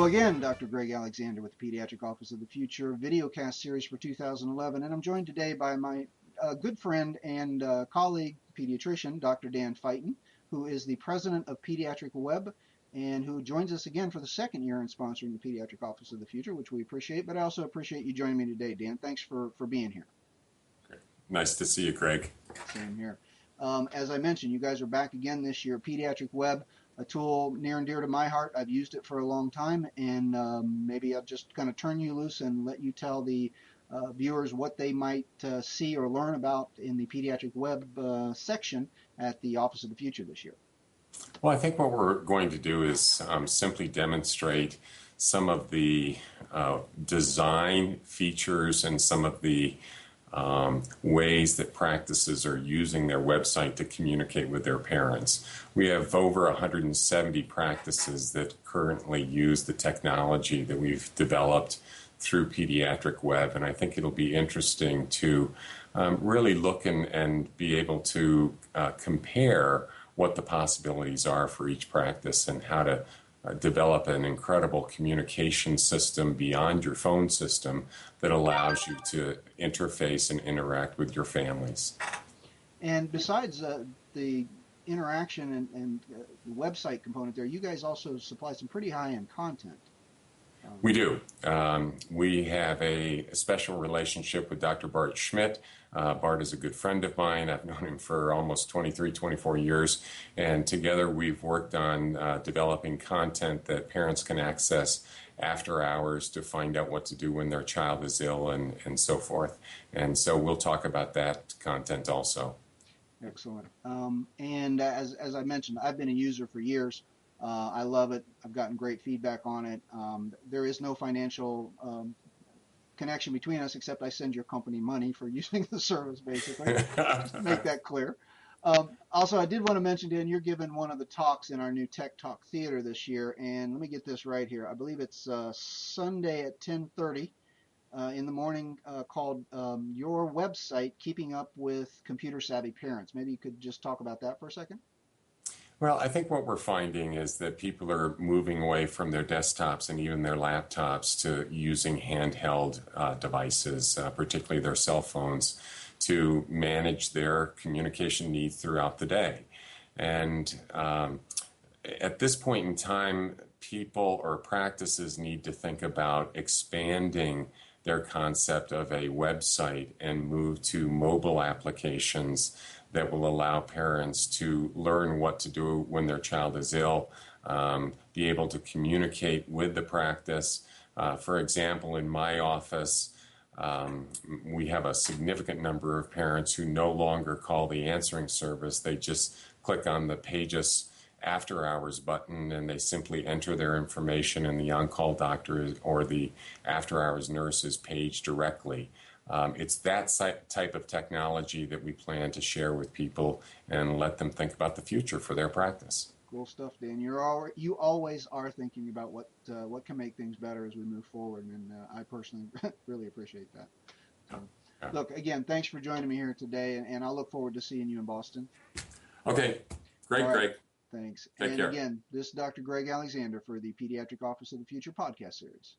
Hello again, Dr. Greg Alexander with the Pediatric Office of the Future videocast series for 2011, and I'm joined today by my good friend and colleague pediatrician, Dr. Dan Feiten, who is the president of Pediatric Web and who joins us again for the second year in sponsoring the Pediatric Office of the Future, which we appreciate, but I also appreciate you joining me today, Dan. Thanks for being here. Great. Nice to see you, Greg. Same here. As I mentioned, you guys are back again this year. Pediatric Web, a tool near and dear to my heart. I've used it for a long time, and maybe I'll just kind of turn you loose and let you tell the viewers what they might see or learn about in the Pediatric Web section at the Office of the Future this year. Well, I think what we're going to do is simply demonstrate some of the design features and some of the ways that practices are using their website to communicate with their parents. We have over 170 practices that currently use the technology that we've developed through Pediatric Web, and I think it'll be interesting to really look and be able to compare what the possibilities are for each practice and how to develop an incredible communication system beyond your phone system that allows you to interface and interact with your families. And besides the interaction and the website component there, you guys also supply some pretty high-end content. We do. We have a special relationship with Dr. Bart Schmidt. Bart is a good friend of mine. I've known him for almost 23, 24 years, and together we've worked on developing content that parents can access after hours to find out what to do when their child is ill and so forth. And so we'll talk about that content also. Excellent. And as I mentioned, I've been a user for years. I love it. I've gotten great feedback on it. There is no financial connection between us, except I send your company money for using the service, basically, just to make that clear. Also, I did want to mention, Dan, you're giving one of the talks in our new Tech Talk Theater this year, and let me get this right here. I believe it's Sunday at 10:30 in the morning, called Your Website, Keeping Up with Computer-Savvy Parents. Maybe you could just talk about that for a second? Well, I think what we're finding is that people are moving away from their desktops and even their laptops to using handheld devices, particularly their cell phones, to manage their communication needs throughout the day. And at this point in time, people or practices need to think about expanding their concept of a website and move to mobile applications that will allow parents to learn what to do when their child is ill, be able to communicate with the practice. For example, in my office, we have a significant number of parents who no longer call the answering service. They just click on the Pages After Hours button and they simply enter their information in the on-call doctor or the after hours nurse's page directly. It's that type of technology that we plan to share with people and let them think about the future for their practice. Cool stuff, Dan. You always are thinking about what can make things better as we move forward, and I personally really appreciate that. So, look, again, thanks for joining me here today, and I'll look forward to seeing you in Boston. Okay, great, right. Greg. Thanks. Take care. Again, this is Dr. Greg Alexander for the Pediatric Office of the Future podcast series.